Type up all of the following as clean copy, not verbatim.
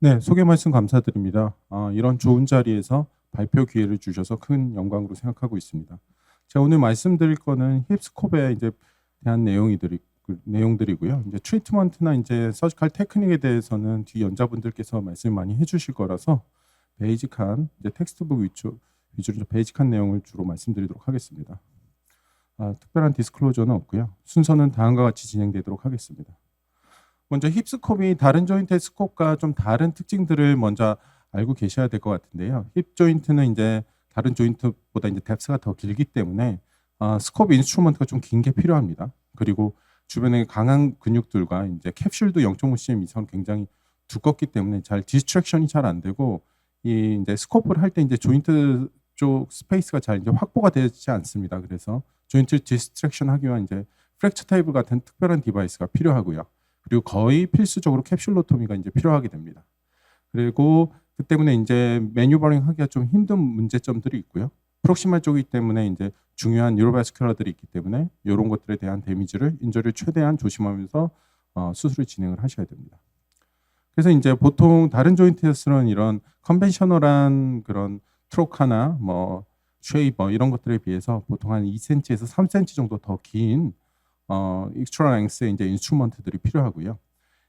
네, 소개 말씀 감사드립니다. 이런 좋은 자리에서 발표 기회를 주셔서 큰 영광으로 생각하고 있습니다. 제가 오늘 말씀드릴 거는 힙스콥에 이제 대한 내용들이고요. 이제 트리트먼트나 이제 서지컬 테크닉에 대해서는 뒤 연자분들께서 말씀 많이 해주실 거라서 베이직한 이제 텍스트북 위주로 좀 베이직한 내용을 주로 말씀드리도록 하겠습니다. 특별한 디스클로저는 없고요. 순서는 다음과 같이 진행되도록 하겠습니다. 먼저 힙스콥이 다른 조인트의 스콥과 좀 다른 특징들을 먼저 알고 계셔야 될 것 같은데요. 힙 조인트는 이제 다른 조인트보다 이제 뎁스가 더 길기 때문에 스콥 인스트루먼트가 좀 긴 게 필요합니다. 그리고 주변에 강한 근육들과 이제 캡슐도 0.5cm 이상 굉장히 두껍기 때문에 잘 디스트랙션이 잘 안 되고 이 이제 스코프를 할 때 이제 조인트 쪽 스페이스가 잘 이제 확보가 되지 않습니다. 그래서 조인트 디스트랙션 하기 위한 이제 프랙처 테이블 같은 특별한 디바이스가 필요하고요. 그리고 거의 필수적으로 캡슐로토미가 이제 필요하게 됩니다. 그리고 그 때문에 이제 매뉴버링 하기가 좀 힘든 문제점들이 있고요. 프록시말 쪽이기 때문에 이제 중요한 뉴로바스큘러들이 있기 때문에 이런 것들에 대한 데미지를 인저리를 최대한 조심하면서 수술을 진행을 하셔야 됩니다. 그래서 이제 보통 다른 조인트에서는 이런 컨벤셔널한 그런 트로카나 뭐 쉐이버 이런 것들에 비해서 보통 한 2cm에서 3cm 정도 더 긴 익스트라 랭스의 이제 인스트루먼트들이 필요하고요.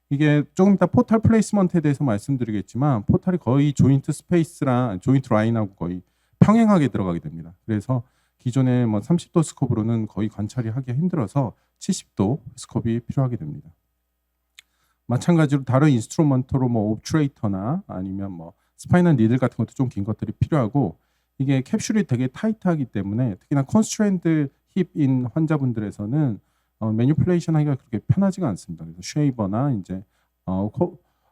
이게 조금 이따 포탈 플레이스먼트에 대해서 말씀드리겠지만 포탈이 거의 조인트 스페이스랑 조인트 라인하고 거의 평행하게 들어가게 됩니다. 그래서 기존의 뭐 30도 스콥으로는 거의 관찰이 하기가 힘들어서 70도 스콥이 필요하게 됩니다. 마찬가지로 다른 인스트루먼트로 뭐 옵트레이터나 아니면 뭐 스파이널 니들 같은 것도 좀 긴 것들이 필요하고 이게 캡슐이 되게 타이트하기 때문에 특히나 컨스트레인드 힙인 환자분들에서는 매니플레이션 하기가 그렇게 편하지가 않습니다. 그래서 쉐이버나 이제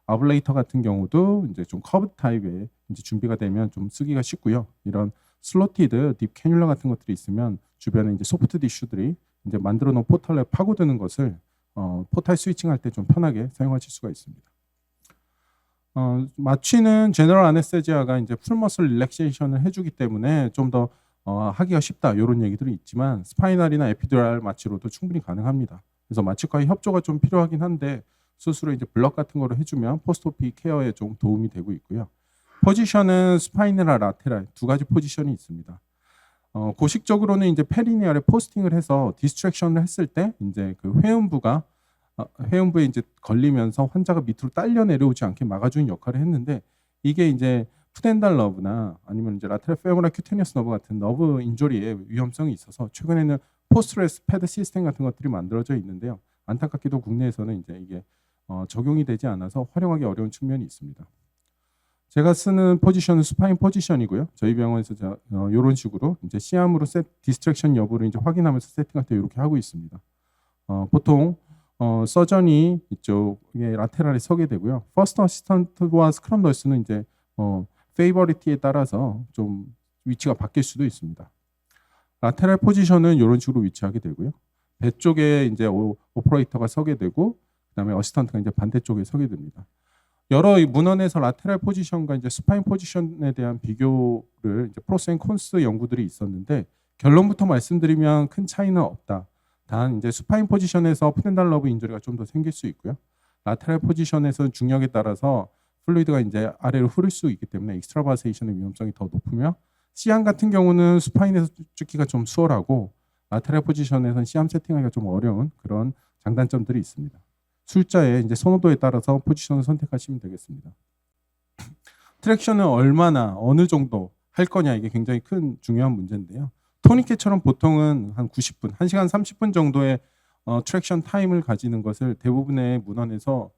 아블레이터 같은 경우도 이제 좀 커브 타입의 이제 준비가 되면 좀 쓰기가 쉽고요. 이런 슬로티드 딥 캐뉼라 같은 것들이 있으면 주변에 이제 소프트 디슈들이 이제 만들어 놓은 포탈에 파고드는 것을 포탈 스위칭 할 때 좀 편하게 사용하실 수가 있습니다. 마취는 제너럴 아네스테지아가 이제 풀머슬 릴렉세이션을 해주기 때문에 좀 더 하기가 쉽다 이런 얘기들이 있지만 스파이널이나 에피듀랄 마취로도 충분히 가능합니다. 그래서 마취과의 협조가 좀 필요하긴 한데 스스로 이제 블럭 같은 거를 해주면 포스트오피 케어에 좀 도움이 되고 있고요. 포지션은 스파이널과 라테랄 두 가지 포지션이 있습니다. 고식적으로는 이제 페리니얼에 포스팅을 해서 디스트랙션을 했을 때 이제 그 회음부에 이제 걸리면서 환자가 밑으로 딸려 내려오지 않게 막아주는 역할을 했는데 이게 이제 푸덴달 너브나 아니면 이제 라테랄 페모랄 큐테니어스 너브 같은 너브 인조리의 위험성이 있어서 최근에는 포스트레스 패드 시스템 같은 것들이 만들어져 있는데요. 안타깝게도 국내에서는 이제 이게 적용이 되지 않아서 활용하기 어려운 측면이 있습니다. 제가 쓰는 포지션은 수파인 포지션이고요. 저희 병원에서 이런 식으로 이제 시암으로 디스트랙션 여부를 이제 확인하면서 세팅할 때 이렇게 하고 있습니다. 보통 서전이 이쪽에 라테랄에 서게 되고요. 퍼스트 어시스턴트와 스크럼 너스는 이제 페이버리티에 따라서 좀 위치가 바뀔 수도 있습니다. 라테랄 포지션은 이런 식으로 위치하게 되고요. 배 쪽에 이제 오퍼레이터가 서게 되고 그다음에 어시스턴트가 이제 반대쪽에 서게 됩니다. 여러 문헌에서 라테랄 포지션과 이제 스파인 포지션에 대한 비교를 이제 프로스 앤 콘스 연구들이 있었는데 결론부터 말씀드리면 큰 차이는 없다. 단 이제 수파인 포지션에서 푸덴달 러브 인저리가 좀 더 생길 수 있고요. 라테랄 포지션에서는 중력에 따라서 플루이드가 이제 아래로 흐를 수 있기 때문에 익스트라바세이션의 위험성이 더 높으며 시암 같은 경우는 수파인에서 찍기가 좀 수월하고 라테랄 포지션에서는 시암 세팅하기가 좀 어려운 그런 장단점들이 있습니다. 술자의 이제 선호도에 따라서 포지션을 선택하시면 되겠습니다. 트랙션은 얼마나 어느 정도 할 거냐 이게 굉장히 큰 중요한 문제인데요. 토니케처럼 보통은 한 90분, 1시간 30분 정도의 트랙션 타임을 가지는 것을 대부분의 문헌에서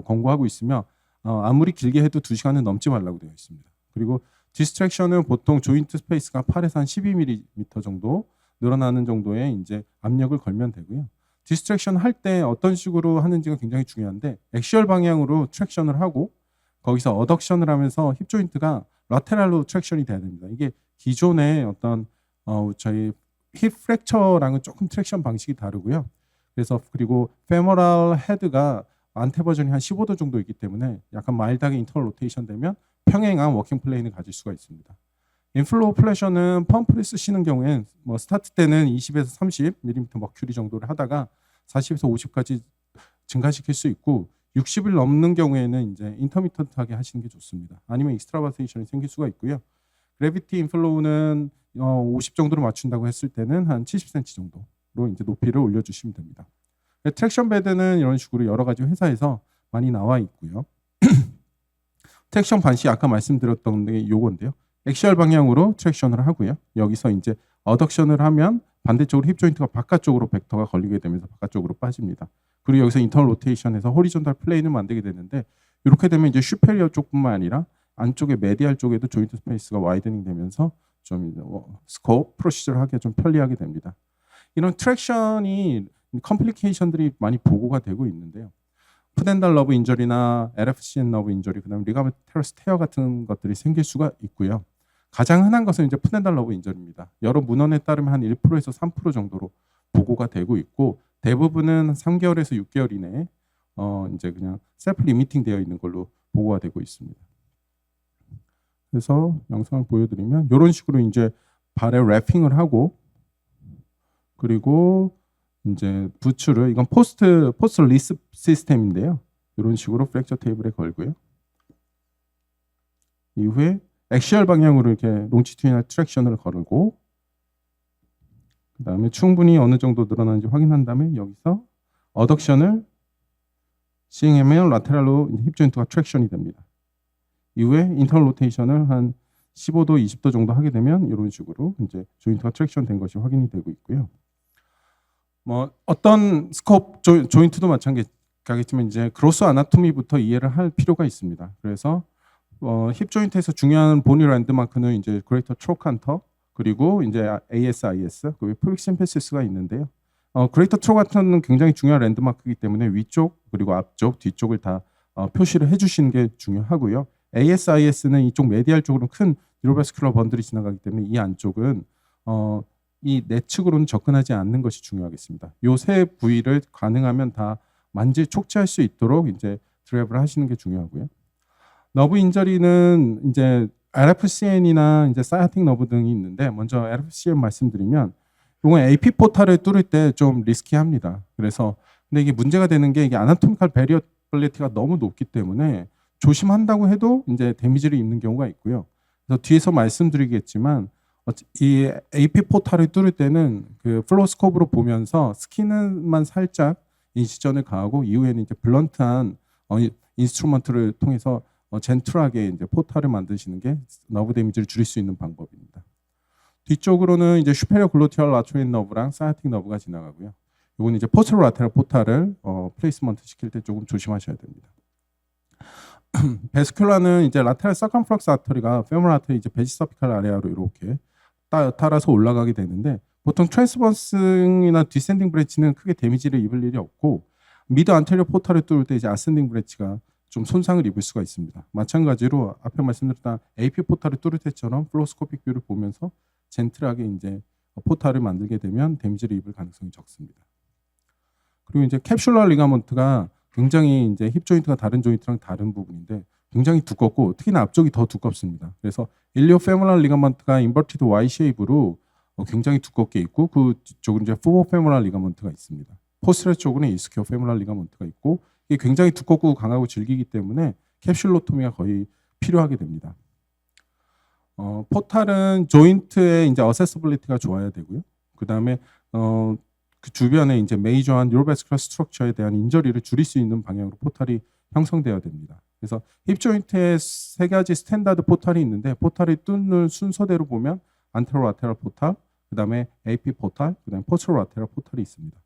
권고하고 있으며 아무리 길게 해도 2시간은 넘지 말라고 되어 있습니다. 그리고 디스트랙션은 보통 조인트 스페이스가 8에서 한 12mm 정도 늘어나는 정도의 이제 압력을 걸면 되고요. 디스트랙션 할 때 어떤 식으로 하는지가 굉장히 중요한데 액시얼 방향으로 트랙션을 하고 거기서 어덕션을 하면서 힙 조인트가 라테랄로 트랙션이 돼야 됩니다. 이게 기존의 어떤 저희 힙 프랙처랑은 조금 트랙션 방식이 다르고요. 그래서 그리고 페모랄 헤드가 안테 버전이 한 15도 정도 있기 때문에 약간 마일드하게 인터널 로테이션 되면 평행한 워킹 플레인을 가질 수가 있습니다. 인플로우 플래셔는 펌프를 쓰시는 경우엔 뭐 스타트 때는 20에서 30mm 머큐리 정도를 하다가 40에서 50까지 증가시킬 수 있고 60일 넘는 경우에는 이제 인터미턴트하게 하시는 게 좋습니다. 아니면 익스트라바세이션이 생길 수가 있고요. 그래비티 인플로우는 50 정도로 맞춘다고 했을 때는 한 70cm 정도로 이제 높이를 올려주시면 됩니다. 트랙션 베드는 이런 식으로 여러 가지 회사에서 많이 나와 있고요. 트랙션 반시 아까 말씀드렸던 게 요건데요. 액시얼 방향으로 트랙션을 하고요. 여기서 이제 어덕션을 하면 반대쪽으로 힙 조인트가 바깥쪽으로 벡터가 걸리게 되면서 바깥쪽으로 빠집니다. 그리고 여기서 인터널 로테이션에서 호리존탈 플레인을 만들게 되는데 이렇게 되면 이제 슈페리어 쪽뿐만 아니라 안쪽에 메디알 쪽에도 조인트 스페이스가 와이드닝 되면서 좀 스코프 프로시저를 하기가 좀 편리하게 됩니다. 이런 트랙션이 컴플리케이션들이 많이 보고가 되고 있는데요. 푸덴달 러브 인저리나 LFCN 러브 인저리, 그다음에 리가멘트 테러스 테어 같은 것들이 생길 수가 있고요. 가장 흔한 것은 이제 푸덴달 러브 인저리입니다. 여러 문헌에 따르면 한 1%에서 3% 정도로 보고가 되고 있고 대부분은 3개월에서 6개월 이내에 이제 그냥 셀프 리미팅 되어 있는 걸로 보고가 되고 있습니다. 그래서 영상을 보여드리면 이런 식으로 이제 발에 랩핑을 하고 그리고 이제 부츠를 이건 포스트 리스 시스템인데요. 이런 식으로 프랙처 테이블에 걸고요. 이후에 액시얼 방향으로 이렇게 롱치튜디널 트랙션을 걸고 그다음에 충분히 어느 정도 늘어나는지 확인한 다음에 여기서 어덕션을 시행하면 라테랄로 힙 조인트가 트랙션이 됩니다. 이후에 인터널 로테이션을 한 15도, 20도 정도 하게 되면 이런 식으로 이제 조인트가 트랙션 된 것이 확인이 되고 있고요. 뭐 어떤 스코프 조인트도 마찬가지겠지만 이제 그로스 아나토미부터 이해를 할 필요가 있습니다. 그래서 힙 조인트에서 중요한 보니 랜드마크는 이제 그레이터 트로칸터 그리고 이제 ASIS 그리고 푸빅 심피시스가 있는데요. 그레이터 트로칸터는 굉장히 중요한 랜드마크이기 때문에 위쪽 그리고 앞쪽 뒤쪽을 다 표시를 해주시는 게 중요하고요. ASIS는 이쪽 메디알 쪽으로 큰 뉴로바스큘러 번들이 지나가기 때문에 이 안쪽은 이 내측으로는 접근하지 않는 것이 중요하겠습니다. 요 세 부위를 가능하면 다 촉지할 수 있도록 이제 드랩을 하시는 게 중요하고요. 너브 인저리는 이제 RFCN이나 이제 사이아틱 너브 등이 있는데 먼저 RFCN 말씀드리면 이건 AP 포탈을 뚫을 때 좀 리스키합니다. 그래서 근데 이게 문제가 되는 게 이게 아나토미컬 베리어빌리티가 너무 높기 때문에 조심한다고 해도 이제 데미지를 입는 경우가 있고요. 그래서 뒤에서 말씀드리겠지만 이 AP 포탈을 뚫을 때는 그 플로스코프로 보면서 스킨만 살짝 인시전을 가하고 이후에는 이제 블런트한 인스트루먼트를 통해서 젠틀하게 이제 포탈을 만드시는 게 너브 데미지를 줄일 수 있는 방법입니다. 뒤쪽으로는 이제 슈페리어 글루티얼 라트로인 너브랑 사이아틱 너브가 지나가고요. 이건 이제 포스로 라테럴 포탈을 플레이스먼트 시킬 때 조금 조심하셔야 됩니다. 베스큘라는 이제 라테럴 서컴플럭스 아터리가 페모럴 아터리 이제 베지서피칼 아레아로 이렇게 따라서 올라가게 되는데 보통 트랜스버스이나 디센딩 브레치는 크게 데미지를 입을 일이 없고 미드 안테리어 포탈을 뚫을 때 이제 아센딩 브레치가 좀 손상을 입을 수가 있습니다. 마찬가지로 앞에 말씀드렸던 AP 포탈을 뚫을 때처럼 플로스코픽 뷰를 보면서 젠틀하게 이제 포탈을 만들게 되면 데미지를 입을 가능성이 적습니다. 그리고 이제 캡슐러 리가먼트가 굉장히 이제 힙 조인트가 다른 조인트랑 다른 부분인데 굉장히 두껍고 특히나 앞쪽이 더 두껍습니다. 그래서 일리오 페모랄 리가먼트가 인버티드 Y 쉐입으로 굉장히 두껍게 있고 그 뒤쪽은 이제 포보 페모랄 리가먼트가 있습니다. 포스레 쪽은 이스키오 페모랄 리가먼트가 있고 이게 굉장히 두껍고 강하고 질기기 때문에 캡슐로토미가 거의 필요하게 됩니다. 포탈은 조인트의 이제 어세서빌리티가 좋아야 되고요. 그다음에 그 주변에 이제 메이저한 뉴로바스큘러 스트럭처에 대한 인저리를 줄일 수 있는 방향으로 포탈이 형성되어야 됩니다. 그래서 힙 조인트에 세 가지 스탠다드 포탈이 있는데 포탈이 뚫는 순서대로 보면 안테로 라테럴 포탈, 그다음에 AP 포탈, 그다음에 포스로 라테럴 포탈이 있습니다.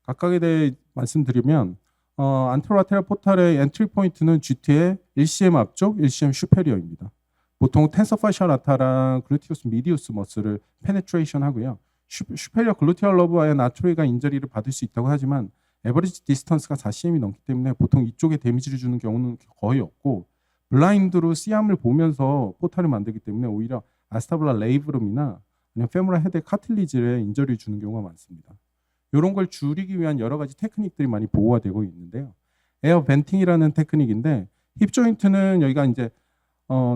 각각에 대해 말씀드리면 안테로 라테럴 포탈의 엔트리 포인트는 GT의 1cm 앞쪽, 1cm 슈페리어입니다. 보통 텐서파시아 라타랑 글루티우스 미디우스 머슬을 페네트레이션 하고요. 슈페리어 글루티얼 러브와의 나트로이가 인저리를 받을 수 있다고 하지만 에버리지 디스턴스가 4cm이 넘기 때문에 보통 이쪽에 데미지를 주는 경우는 거의 없고 블라인드로 C암을 보면서 포탈을 만들기 때문에 오히려 아스타블라 레이브름이나 아니면 페모랄 헤드 카틸리지에 인저리를 주는 경우가 많습니다. 이런 걸 줄이기 위한 여러 가지 테크닉들이 많이 보호가 되고 있는데요. 에어 벤팅이라는 테크닉인데 힙 조인트는 여기가 이제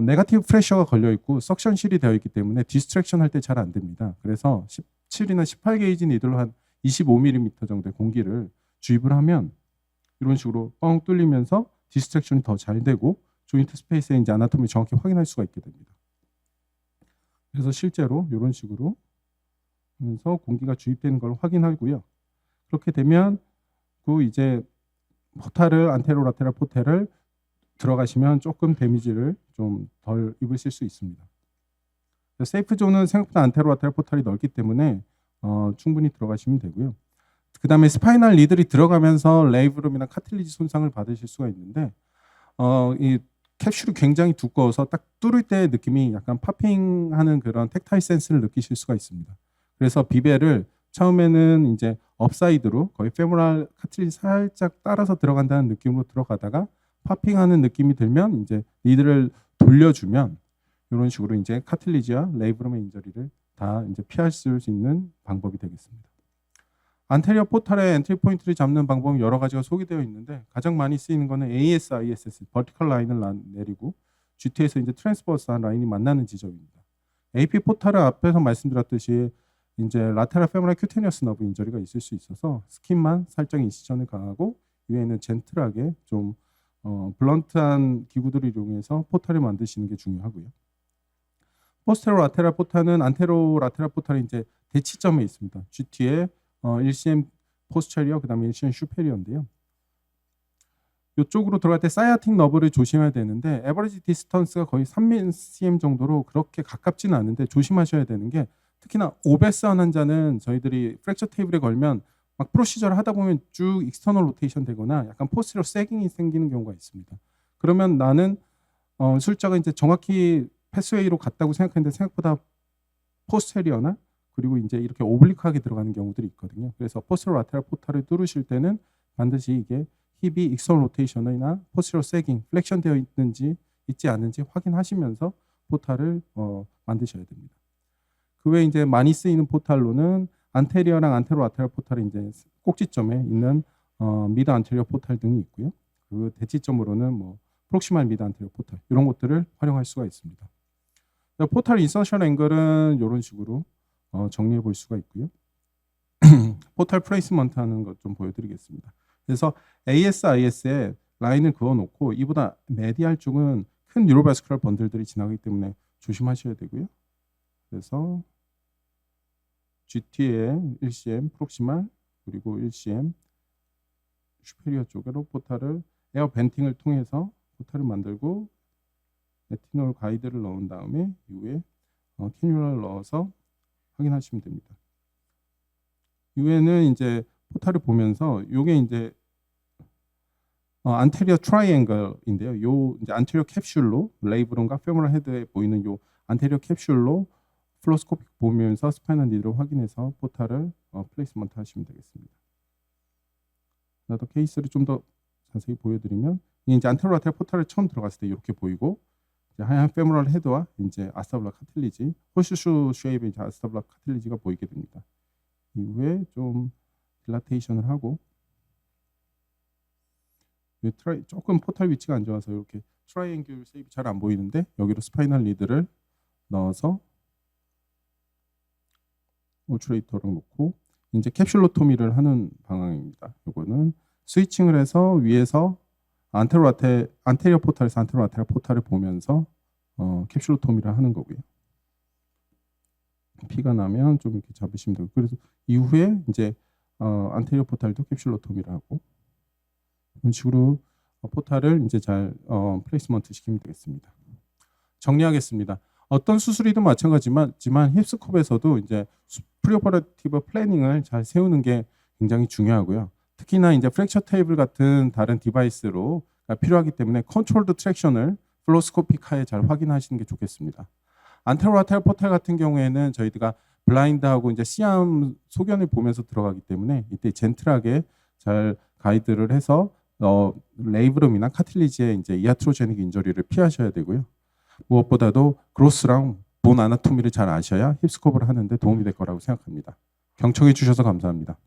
네거티브 프레셔가 걸려 있고 석션실이 되어 있기 때문에 디스트랙션 할 때 잘 안 됩니다. 그래서 17이나 18 게이지 니들로 한 25mm 정도의 공기를 주입을 하면 이런 식으로 뻥 뚫리면서 디스트랙션이 더 잘 되고 조인트 스페이스의 이제 아나토미 정확히 확인할 수가 있게 됩니다. 그래서 실제로 이런 식으로 하면서 공기가 주입되는 걸 확인하고요. 그렇게 되면 그 이제 포탈을 안테로 라테랄 포탈을 들어가시면 조금 데미지를 좀 덜 입으실 수 있습니다. 세이프 존은 생각보다 안테로 라테랄 포탈이 넓기 때문에 충분히 들어가시면 되고요. 그 다음에 스파이널 리들이 들어가면서 레이브룸이나 카틸리지 손상을 받으실 수가 있는데 이 캡슐이 굉장히 두꺼워서 딱 뚫을 때 느낌이 약간 파핑하는 그런 텍타일 센스를 느끼실 수가 있습니다. 그래서 비벨을 처음에는 이제 업사이드로 거의 페모랄 카틸리지 살짝 따라서 들어간다는 느낌으로 들어가다가 파핑하는 느낌이 들면 이제 리드를 돌려주면 이런 식으로 이제 카틸리지와 레이브룸의 인저리를 다 이제 피할 수 있는 방법이 되겠습니다. 안테리어 포탈의 엔트리 포인트를 잡는 방법은 여러 가지가 소개되어 있는데 가장 많이 쓰이는 것은 AS, ISS, 버티컬 라인을 내리고 GT에서 이제 트랜스버스한 라인이 만나는 지점입니다. AP 포탈은 앞에서 말씀드렸듯이 이제 라테랄 페모랄 큐테니어스 너브 인저리가 있을 수 있어서 스킨만 살짝 인시전을 가하고 위에는 젠틀하게 좀 블런트한 기구들을 이용해서 포탈을 만드시는 게 중요하고요. 포스테로 라테랄 포탈은 안테로 라테랄 포탈이 이제 대치점에 있습니다. GT에 1cm 포스처리어 그다음에 1cm 슈페리어인데요. 이쪽으로 들어갈 때 사이아틱 너브를 조심해야 되는데 에버리지 디스턴스가 거의 3cm 정도로 그렇게 가깝지는 않은데 조심하셔야 되는 게 특히나 오베스한 환자는 저희들이 프랙처 테이블에 걸면 막 프로시저를 하다 보면 쭉 익스터널 로테이션 되거나 약간 포스로 세깅이 생기는 경우가 있습니다. 그러면 나는 술자가 이제 정확히 패스웨이로 갔다고 생각했는데 생각보다 포스테리어나 그리고 이제 이렇게 오블리크하게 들어가는 경우들이 있거든요. 그래서 포스로 라테랄 포탈을 뚫으실 때는 반드시 이게 힙이 익스터널 로테이션이나 포스로 세깅, 플렉션 되어 있는지 있지 않은지 확인하시면서 포탈을 만드셔야 됩니다. 그 외에 이제 많이 쓰이는 포탈로는 안테리어랑 안테로 라테랄 포탈이 이제 꼭지점에 있는 미드 안테리어 포탈 등이 있고요. 그 대치점으로는 뭐 프록시말 미드 안테리어 포탈 이런 것들을 활용할 수가 있습니다. 포탈 인서션 앵글은 이런 식으로 정리해 볼 수가 있고요. 포탈 플레이스먼트 하는 것 좀 보여드리겠습니다. 그래서 ASIS에 라인을 그어놓고 이보다 메디알 쪽은 큰 뉴로바스큘러 번들들이 지나가기 때문에 조심하셔야 되고요. 그래서 GT에 1cm 프록시말 그리고 1cm 슈페리어 쪽으로 포탈을 에어 벤팅을 통해서 포탈을 만들고 레티놀 가이드를 넣은 다음에 이후에 캐뉼라를 넣어서 확인하시면 됩니다. 이후에는 이제 포탈을 보면서 이게 이제 안테리어 트라이앵글인데요. 요 이제 안테리어 캡슐로 레이브론과 페모럴 헤드에 보이는 요 안테리어 캡슐로 플로스코픽 보면서 스파이널 리드를 확인해서 포탈을 플레이스먼트 하시면 되겠습니다. 나도 케이스를 좀 더 자세히 보여드리면 이제 안테리어 라테랄 포탈을 처음 들어갔을 때 이렇게 보이고 이제 하얀 페모럴 헤드와 이제 아스타블라 카틸리지, 호슈슈 쉐입의 이제 아스타블라 카틸리지가 보이게 됩니다. 이후에 좀 딜라테이션을 하고 조금 포탈 위치가 안 좋아서 이렇게 트라이앵글 쉐입이 잘 안 보이는데 여기로 스파이널 리드를 넣어서 오츄레이터를 놓고 이제 캡슐로토미를 하는 방향입니다. 이거는 스위칭을 해서 위에서 안테리어 포탈에서 안테로 라테랄 포탈을 보면서 캡슐로토미를 하는 거고요. 피가 나면 좀 이렇게 잡으시면 되고 그래서 이후에 이제 안테리어 포탈도 캡슐로토미를 하고 이런 식으로 포탈을 이제 잘 플레이스먼트 시키면 되겠습니다. 정리하겠습니다. 어떤 수술이든 마찬가지지만 힙스컵에서도 이제 프리오퍼레이티브 플래닝을 잘 세우는 게 굉장히 중요하고요. 특히나 이제 프랙처 테이블 같은 다른 디바이스로 필요하기 때문에 컨트롤드 트랙션을 플로스코픽하에 잘 확인하시는 게 좋겠습니다. 안테로 라테랄 포탈 같은 경우에는 저희가 블라인드하고 이제 C암 소견을 보면서 들어가기 때문에 이때 젠틀하게 잘 가이드를 해서 레이브룸이나 카틸리지의 이제 이아트로제닉 인저리를 피하셔야 되고요. 무엇보다도 그로스랑 본 아나토미를 잘 아셔야 힙스컵을 하는데 도움이 될 거라고 생각합니다. 경청해 주셔서 감사합니다.